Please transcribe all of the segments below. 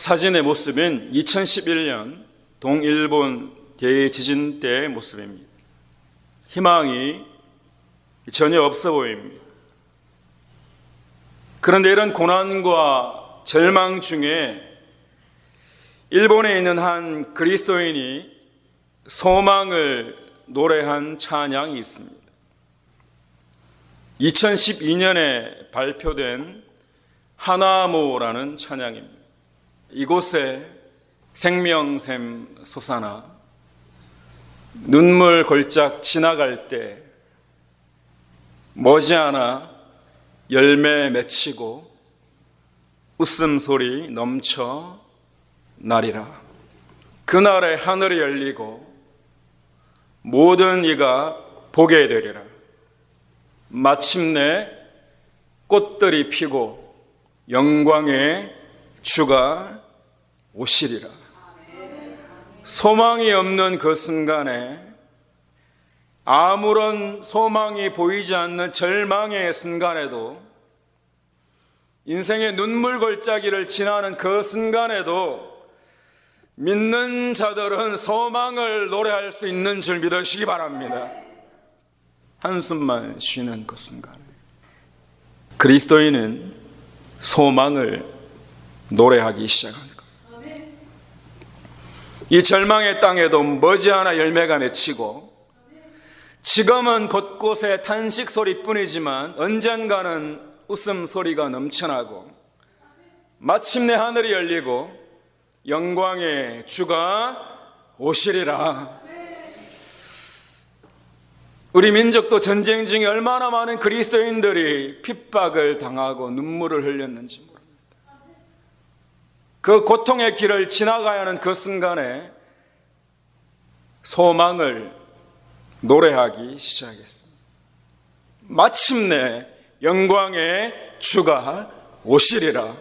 사진의 모습은 2011년 동일본 대지진 때의 모습입니다. 희망이 전혀 없어 보입니다. 그런데 이런 고난과 절망 중에 일본에 있는 한 그리스도인이 소망을 노래한 찬양이 있습니다. 2012년에 발표된 하나모라는 찬양입니다. 이곳에 생명샘 솟아나 눈물 걸작 지나갈 때 머지않아 열매 맺히고 웃음소리 넘쳐 나리라. 그날에 하늘이 열리고 모든 이가 보게 되리라. 마침내 꽃들이 피고 영광의 주가 오시리라. 소망이 없는 그 순간에, 아무런 소망이 보이지 않는 절망의 순간에도, 인생의 눈물 골짜기를 지나는 그 순간에도 믿는 자들은 소망을 노래할 수 있는 줄 믿으시기 바랍니다. 한숨만 쉬는 그 순간에 그리스도인은 소망을 노래하기 시작합니다. 이 절망의 땅에도 머지않아 열매가 맺히고, 지금은 곳곳에 탄식 소리뿐이지만 언젠가는 웃음소리가 넘쳐나고, 마침내 하늘이 열리고 영광의 주가 오시리라. 우리 민족도 전쟁 중에 얼마나 많은 그리스도인들이 핍박을 당하고 눈물을 흘렸는지 모릅니다. 그 고통의 길을 지나가야 하는 그 순간에 소망을 노래하기 시작했습니다. 마침내 영광의 주가 오시리라.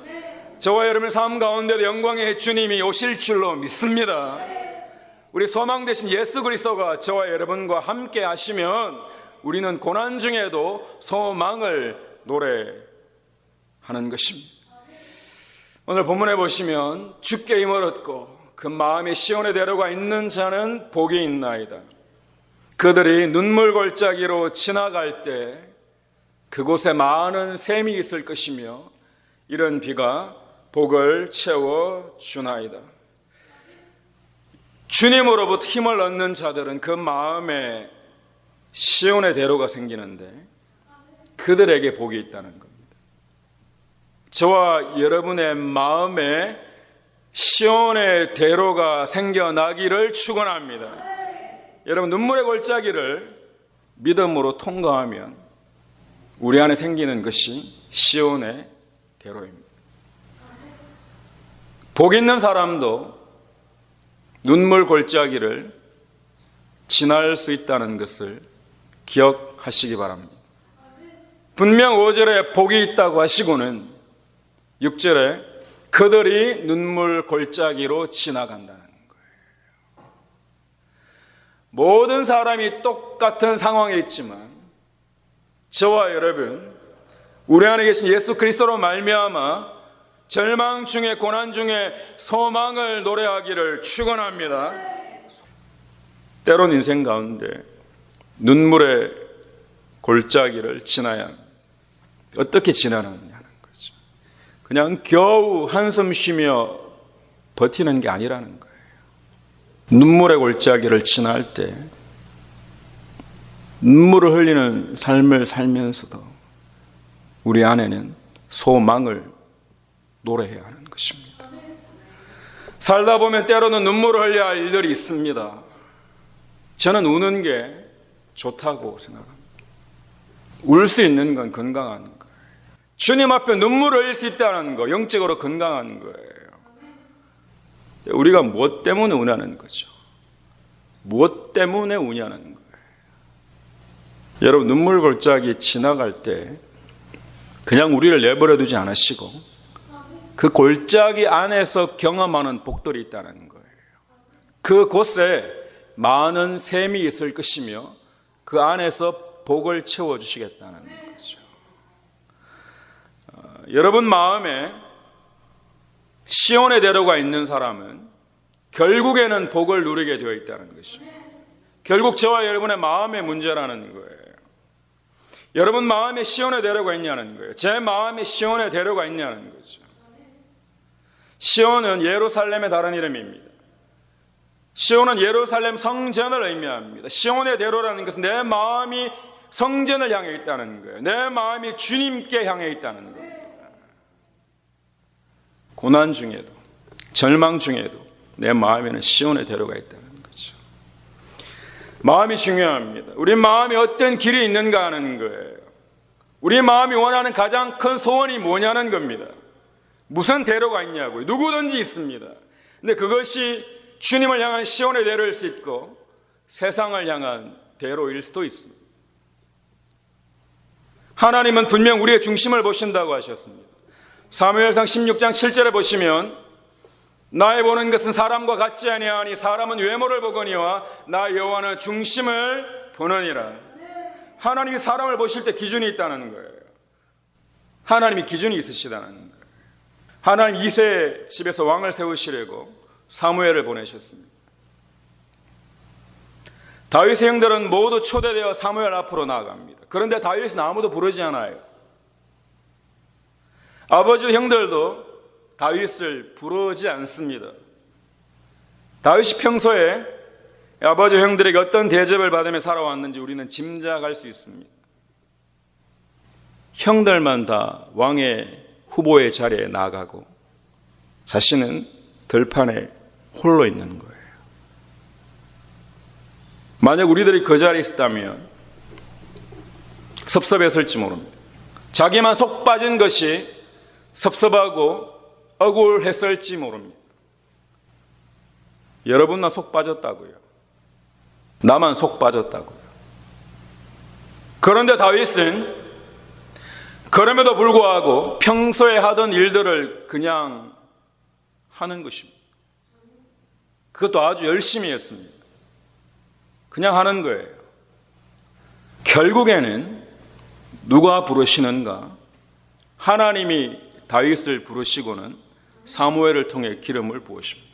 저와 여러분의 삶 가운데도 영광의 주님이 오실 줄로 믿습니다. 우리 소망 되신 예수 그리스도가 저와 여러분과 함께 하시면 우리는 고난 중에도 소망을 노래하는 것입니다. 오늘 본문에 보시면 주께 힘을 얻고 그 마음이 시온의 대로가 있는 자는 복이 있나이다. 그들이 눈물 골짜기로 지나갈 때 그곳에 많은 샘이 있을 것이며 이런 비가 복을 채워주나이다. 주님으로부터 힘을 얻는 자들은 그 마음에 시온의 대로가 생기는데 그들에게 복이 있다는 겁니다. 저와 여러분의 마음에 시온의 대로가 생겨나기를 축원합니다. 여러분, 눈물의 골짜기를 믿음으로 통과하면 우리 안에 생기는 것이 시온의 대로입니다. 복 있는 사람도 눈물 골짜기를 지날 수 있다는 것을 기억하시기 바랍니다. 분명 5절에 복이 있다고 하시고는 6절에 그들이 눈물 골짜기로 지나간다는 거예요. 모든 사람이 똑같은 상황에 있지만 저와 여러분, 우리 안에 계신 예수 그리스도로 말미암아 절망 중에 고난 중에 소망을 노래하기를 축원합니다. 때론 인생 가운데 눈물의 골짜기를 지나야 합니다. 어떻게 지나느냐는 거죠. 그냥 겨우 한숨 쉬며 버티는 게 아니라는 거예요. 눈물의 골짜기를 지날 때 눈물을 흘리는 삶을 살면서도 우리 안에는 소망을 노래해야 하는 것입니다. 살다 보면 때로는 눈물을 흘려야 할 일들이 있습니다. 저는 우는 게 좋다고 생각합니다. 울 수 있는 건 건강한 거예요. 주님 앞에 눈물을 흘릴 수 있다는 거, 영적으로 건강한 거예요. 우리가 무엇 때문에 우냐는 거죠. 무엇 때문에 우냐는 거예요. 여러분, 눈물 골짜기 지나갈 때 그냥 우리를 내버려 두지 않으시고 그 골짜기 안에서 경험하는 복들이 있다는 거예요. 그곳에 많은 샘이 있을 것이며 그 안에서 복을 채워주시겠다는 거죠. 여러분 마음에 시온의 대로가 있는 사람은 결국에는 복을 누리게 되어 있다는 것입니다. 결국 저와 여러분의 마음의 문제라는 거예요. 여러분 마음에 시온의 대로가 있냐는 거예요. 제 마음에 시온의 대로가 있냐는 거죠. 시온은 예루살렘의 다른 이름입니다. 시온은 예루살렘 성전을 의미합니다. 시온의 대로라는 것은 내 마음이 성전을 향해 있다는 거예요. 내 마음이 주님께 향해 있다는 거예요. 고난 중에도 절망 중에도 내 마음에는 시온의 대로가 있다는 거죠. 마음이 중요합니다. 우리 마음에 어떤 길이 있는가 하는 거예요. 우리 마음이 원하는 가장 큰 소원이 뭐냐는 겁니다. 무슨 대로가 있냐고요. 누구든지 있습니다. 근데 그것이 주님을 향한 시온의 대로일 수 있고 세상을 향한 대로일 수도 있습니다. 하나님은 분명 우리의 중심을 보신다고 하셨습니다. 사무엘상 16장 7절에 보시면 나의 보는 것은 사람과 같지 아니하니 사람은 외모를 보거니와 나 여호와는 중심을 보느니라. 하나님이 사람을 보실 때 기준이 있다는 거예요. 하나님이 기준이 있으시다는 거예요. 하나님 이세 집에서 왕을 세우시려고 사무엘을 보내셨습니다. 다윗의 형들은 모두 초대되어 사무엘 앞으로 나아갑니다. 그런데 다윗은 아무도 부르지 않아요. 아버지 형들도 다윗을 부르지 않습니다. 다윗이 평소에 아버지 형들에게 어떤 대접을 받으며 살아왔는지 우리는 짐작할 수 있습니다. 형들만 다 왕의 후보의 자리에 나가고 자신은 들판에 홀로 있는 거예요. 만약 우리들이 그 자리에 있었다면 섭섭했을지 모릅니다. 자기만 속 빠진 것이 섭섭하고 억울했을지 모릅니다. 여러분 나 속 빠졌다고요. 나만 속 빠졌다고요. 그런데 다윗은 그럼에도 불구하고 평소에 하던 일들을 그냥 하는 것입니다. 그것도 아주 열심히 했습니다. 그냥 하는 거예요. 결국에는 누가 부르시는가? 하나님이 다윗을 부르시고는 사무엘을 통해 기름을 부으십니다.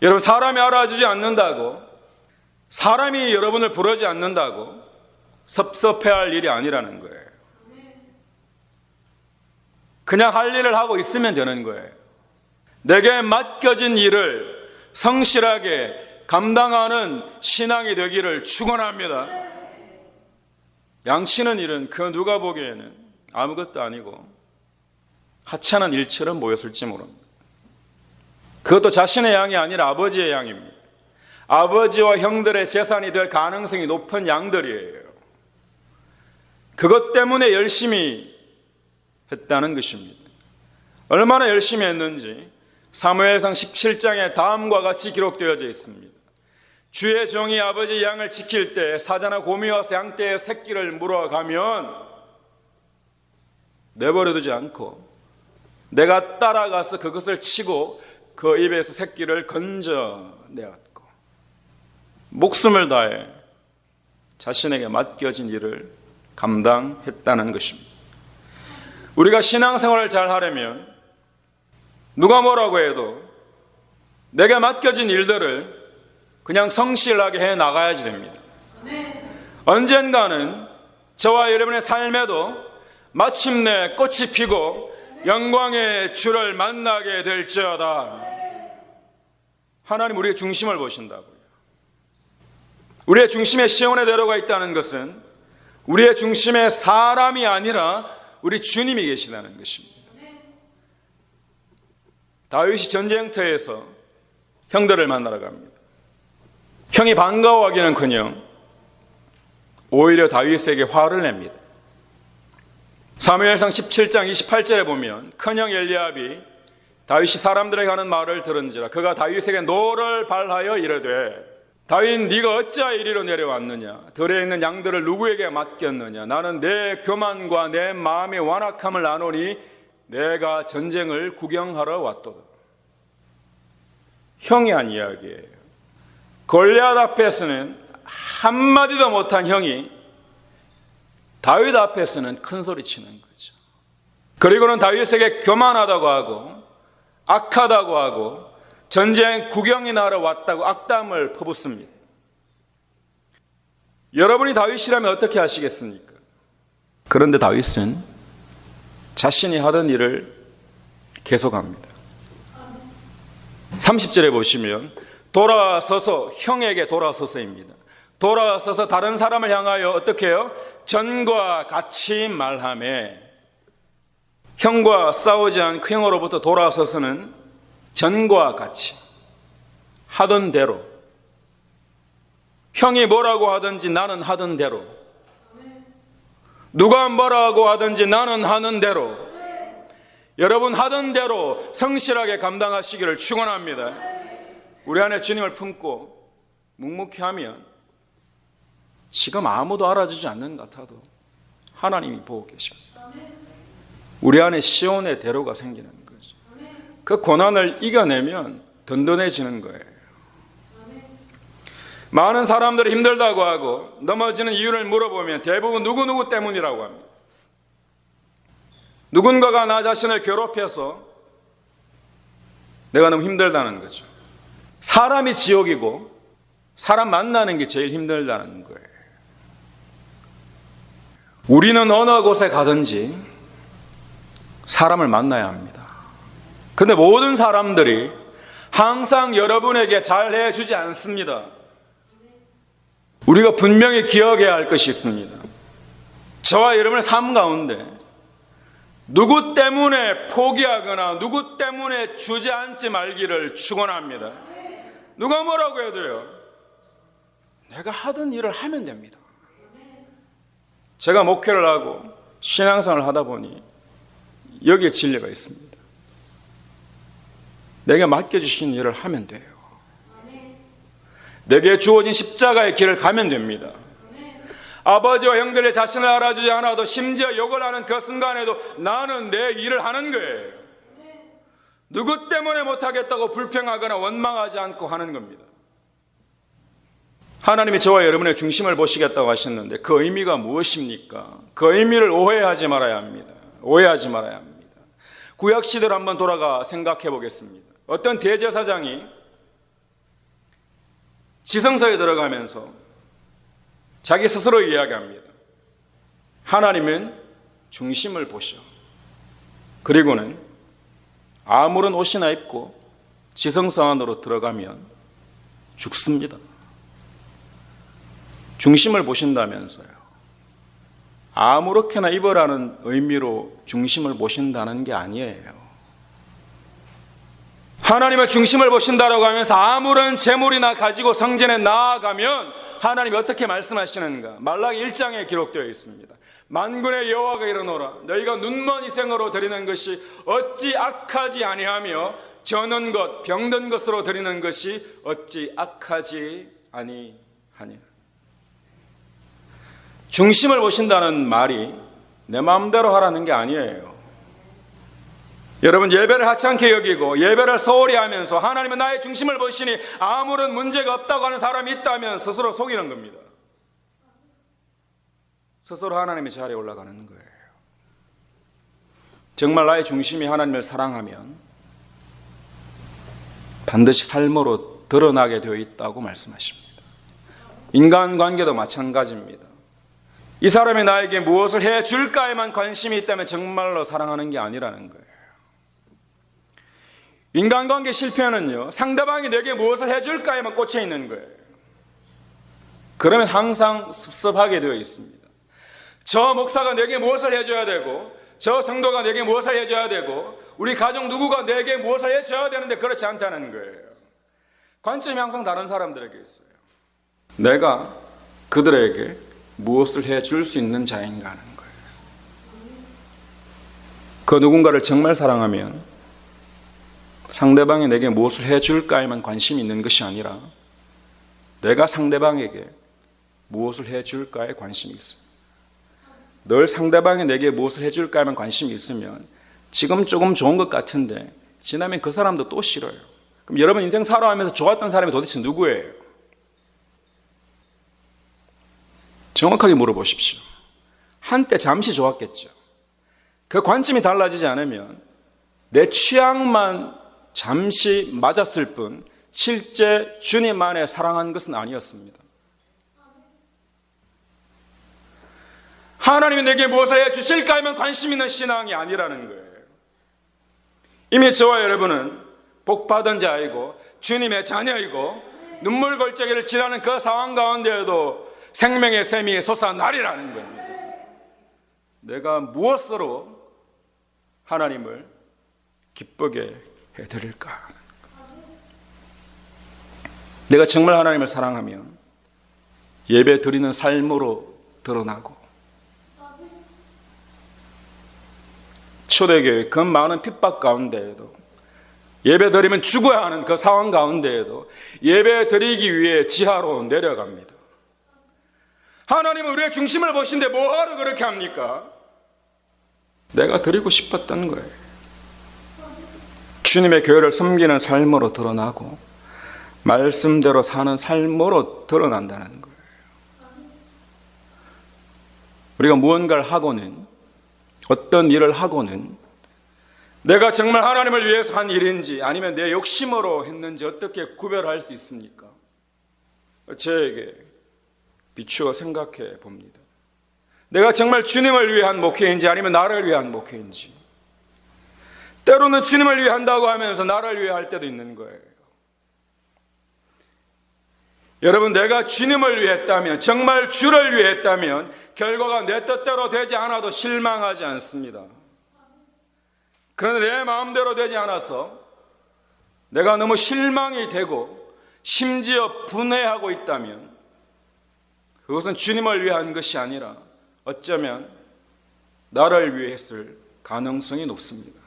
여러분 사람이 알아주지 않는다고, 사람이 여러분을 부르지 않는다고 섭섭해할 일이 아니라는 거예요. 그냥 할 일을 하고 있으면 되는 거예요. 내게 맡겨진 일을 성실하게 감당하는 신앙이 되기를 축원합니다. 양치는 일은 그 누가 보기에는 아무것도 아니고 하찮은 일처럼 보였을지 모릅니다. 그것도 자신의 양이 아니라 아버지의 양입니다. 아버지와 형들의 재산이 될 가능성이 높은 양들이에요. 그것 때문에 열심히 했다는 것입니다. 얼마나 열심히 했는지 사무엘상 17장에 다음과 같이 기록되어져 있습니다. 주의 종이 아버지 양을 지킬 때 사자나 곰이 와서 양떼의 새끼를 물어가면 내버려두지 않고 내가 따라가서 그것을 치고 그 입에서 새끼를 건져내었고 목숨을 다해 자신에게 맡겨진 일을 감당했다는 것입니다. 우리가 신앙생활을 잘 하려면 누가 뭐라고 해도 내게 맡겨진 일들을 그냥 성실하게 해 나가야지 됩니다. 언젠가는 저와 여러분의 삶에도 마침내 꽃이 피고 영광의 주를 만나게 될지어다. 하나님 우리의 중심을 보신다고요. 우리의 중심에 시온의 대로가 있다는 것은 우리의 중심에 사람이 아니라 우리 주님이 계시다는 것입니다. 다윗이 전쟁터에서 형들을 만나러 갑니다. 형이 반가워하기는커녕 오히려 다윗에게 화를 냅니다. 사무엘상 17장 28절에 보면 큰형 엘리압이 다윗이 사람들에게 하는 말을 들은지라 그가 다윗에게 노를 발하여 이르되 다윗 네가 어찌하여 이리로 내려왔느냐 들에 있는 양들을 누구에게 맡겼느냐 나는 내 교만과 내 마음의 완악함을 아노니 내가 전쟁을 구경하러 왔도다. 형이 한 이야기예요. 골리앗 앞에서는 한마디도 못한 형이 다윗 앞에서는 큰 소리 치는 거죠. 그리고는 다윗에게 교만하다고 하고 악하다고 하고 전쟁 구경이나 하러 왔다고 악담을 퍼붓습니다. 여러분이 다윗이라면 어떻게 하시겠습니까? 그런데 다윗은 자신이 하던 일을 계속합니다. 30절에 보시면 돌아서서, 형에게 돌아서서입니다. 돌아서서 다른 사람을 향하여 어떻게 해요? 전과 같이 말하며, 형과 싸우지 않고 형으로부터 돌아서서는 전과 같이 하던 대로, 형이 뭐라고 하든지 나는 하던 대로, 누가 뭐라고 하든지 나는 하는 대로, 여러분 하던 대로 성실하게 감당하시기를 축원합니다. 우리 안에 주님을 품고 묵묵히 하면 지금 아무도 알아주지 않는 것 같아도 하나님이 보고 계십니다. 우리 안에 시온의 대로가 생기는 거죠. 그 고난을 이겨내면 든든해지는 거예요. 많은 사람들이 힘들다고 하고 넘어지는 이유를 물어보면 대부분 누구누구 때문이라고 합니다. 누군가가 나 자신을 괴롭혀서 내가 너무 힘들다는 거죠. 사람이 지옥이고 사람 만나는 게 제일 힘들다는 거예요. 우리는 어느 곳에 가든지 사람을 만나야 합니다. 그런데 모든 사람들이 항상 여러분에게 잘해 주지 않습니다. 우리가 분명히 기억해야 할 것이 있습니다. 저와 여러분의 삶 가운데 누구 때문에 포기하거나 누구 때문에 주저앉지 말기를 축원합니다. 누가 뭐라고 해도요, 내가 하던 일을 하면 됩니다. 제가 목회를 하고 신앙생활을 하다 보니 여기에 진리가 있습니다. 내게 맡겨주신 일을 하면 돼요. 내게 주어진 십자가의 길을 가면 됩니다. 아버지와 형들의 자신을 알아주지 않아도 심지어 욕을 하는 그 순간에도 나는 내 일을 하는 거예요. 누구 때문에 못하겠다고 불평하거나 원망하지 않고 하는 겁니다. 하나님이 저와 여러분의 중심을 보시겠다고 하셨는데 그 의미가 무엇입니까? 그 의미를 오해하지 말아야 합니다. 오해하지 말아야 합니다. 구약시대로 한번 돌아가 생각해 보겠습니다. 어떤 대제사장이 지성소에 들어가면서 자기 스스로 이야기합니다. 하나님은 중심을 보셔. 그리고는 아무런 옷이나 입고 지성소 안으로 들어가면 죽습니다. 중심을 보신다면서요. 아무렇게나 입으라는 의미로 중심을 보신다는 게 아니에요. 하나님의 중심을 보신다라고 하면서 아무런 재물이나 가지고 성전에 나아가면 하나님이 어떻게 말씀하시는가? 말라기 1장에 기록되어 있습니다. 만군의 여호와가 이르노라 너희가 눈먼 희생으로 드리는 것이 어찌 악하지 아니하며 저는 것 병든 것으로 드리는 것이 어찌 악하지 아니하냐. 중심을 보신다는 말이 내 마음대로 하라는 게 아니에요. 여러분 예배를 하찮게 여기고 예배를 소홀히 하면서 하나님은 나의 중심을 보시니 아무런 문제가 없다고 하는 사람이 있다면 스스로 속이는 겁니다. 스스로 하나님의 자리에 올라가는 거예요. 정말 나의 중심이 하나님을 사랑하면 반드시 삶으로 드러나게 되어 있다고 말씀하십니다. 인간관계도 마찬가지입니다. 이 사람이 나에게 무엇을 해줄까에만 관심이 있다면 정말로 사랑하는 게 아니라는 거예요. 인간관계 실패는요, 상대방이 내게 무엇을 해줄까에만 꽂혀 있는 거예요. 그러면 항상 섭섭하게 되어 있습니다. 저 목사가 내게 무엇을 해줘야 되고 저 성도가 내게 무엇을 해줘야 되고 우리 가족 누구가 내게 무엇을 해줘야 되는데 그렇지 않다는 거예요. 관점이 항상 다른 사람들에게 있어요. 내가 그들에게 무엇을 해줄 수 있는 자인가 하는 거예요. 그 누군가를 정말 사랑하면 상대방이 내게 무엇을 해줄까에만 관심이 있는 것이 아니라 내가 상대방에게 무엇을 해줄까에 관심이 있습니다. 늘 상대방이 내게 무엇을 해줄까에만 관심이 있으면 지금 조금 좋은 것 같은데 지나면 그 사람도 또 싫어요. 그럼 여러분 인생 살아가면서 좋았던 사람이 도대체 누구예요? 정확하게 물어보십시오. 한때 잠시 좋았겠죠. 그 관점이 달라지지 않으면 내 취향만 잠시 맞았을 뿐 실제 주님 안에 사랑한 것은 아니었습니다. 하나님이 내게 무엇을 해주실까 하면 관심 있는 신앙이 아니라는 거예요. 이미 저와 여러분은 복받은 자이고 주님의 자녀이고 눈물 골짜기를 지나는 그 상황 가운데에도 생명의 샘이 솟아나리라는 겁니다. 내가 무엇으로 하나님을 기쁘게 해드릴까? 내가 정말 하나님을 사랑하면 예배 드리는 삶으로 드러나고, 초대교회 그 많은 핍박 가운데에도 예배 드리면 죽어야 하는 그 상황 가운데에도 예배 드리기 위해 지하로 내려갑니다. 하나님은 우리의 중심을 보신데 뭐하러 그렇게 합니까? 내가 드리고 싶었던 거예요. 주님의 교회를 섬기는 삶으로 드러나고 말씀대로 사는 삶으로 드러난다는 거예요. 우리가 무언가를 하고는, 어떤 일을 하고는 내가 정말 하나님을 위해서 한 일인지 아니면 내 욕심으로 했는지 어떻게 구별할 수 있습니까? 저에게 비추어 생각해 봅니다. 내가 정말 주님을 위한 목회인지 아니면 나를 위한 목회인지. 때로는 주님을 위해 한다고 하면서 나를 위해 할 때도 있는 거예요. 여러분, 내가 주님을 위해 했다면, 정말 주를 위해 했다면 결과가 내 뜻대로 되지 않아도 실망하지 않습니다. 그런데 내 마음대로 되지 않아서 내가 너무 실망이 되고 심지어 분해하고 있다면 그것은 주님을 위한 것이 아니라 어쩌면 나를 위해 했을 가능성이 높습니다.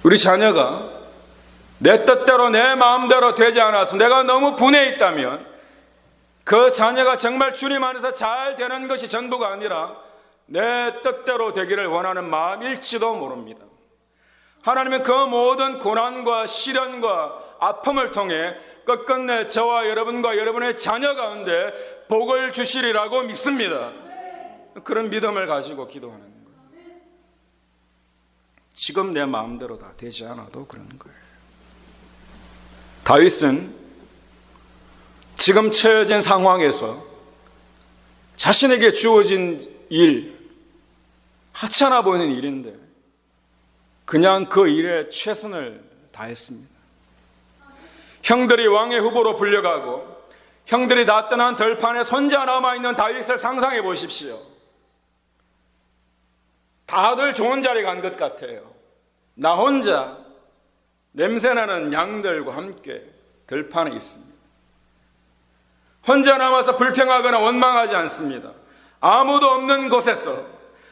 우리 자녀가 내 뜻대로 내 마음대로 되지 않아서 내가 너무 분해 있다면 그 자녀가 정말 주님 안에서 잘 되는 것이 전부가 아니라 내 뜻대로 되기를 원하는 마음일지도 모릅니다. 하나님은 그 모든 고난과 시련과 아픔을 통해 끝끝내 저와 여러분과 여러분의 자녀 가운데 복을 주시리라고 믿습니다. 그런 믿음을 가지고 기도하는 거예요. 지금 내 마음대로 다 되지 않아도 그런 거예요. 다윗은 지금 처해진 상황에서 자신에게 주어진 일, 하찮아 보이는 일인데 그냥 그 일에 최선을 다했습니다. 형들이 왕의 후보로 불려가고 형들이 나타난 들판에 손자 남아있는 다윗을 상상해 보십시오. 다들 좋은 자리에 간 것 같아요. 나 혼자 냄새나는 양들과 함께 들판에 있습니다. 혼자 남아서 불평하거나 원망하지 않습니다. 아무도 없는 곳에서,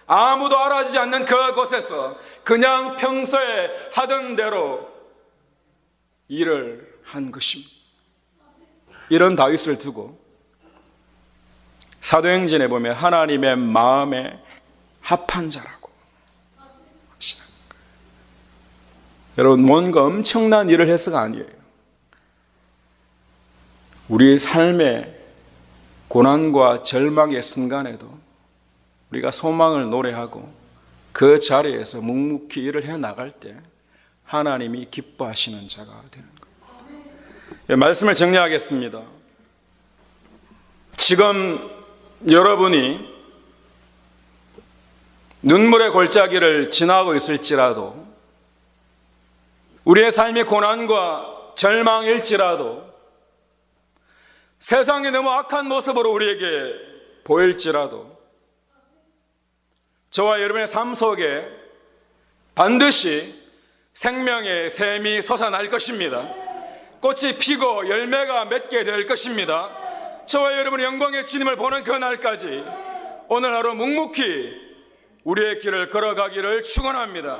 아무도 알아주지 않는 그곳에서 그냥 평소에 하던 대로 일을 한 것입니다. 이런 다윗을 두고 사도행전에 보면 하나님의 마음에 합한 자라고 하시는 거예요. 여러분, 뭔가 엄청난 일을 해서가 아니에요. 우리 삶의 고난과 절망의 순간에도 우리가 소망을 노래하고 그 자리에서 묵묵히 일을 해나갈 때 하나님이 기뻐하시는 자가 되는 거예요. 말씀을 정리하겠습니다. 지금 여러분이 눈물의 골짜기를 지나고 있을지라도, 우리의 삶이 고난과 절망일지라도, 세상이 너무 악한 모습으로 우리에게 보일지라도 저와 여러분의 삶 속에 반드시 생명의 샘이 솟아날 것입니다. 꽃이 피고 열매가 맺게 될 것입니다. 저와 여러분의 영광의 주님을 보는 그 날까지 오늘 하루 묵묵히 우리의 길을 걸어가기를 축원합니다.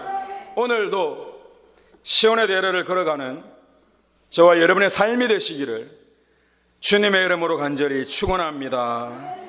오늘도 시온의 대로를 걸어가는 저와 여러분의 삶이 되시기를 주님의 이름으로 간절히 축원합니다.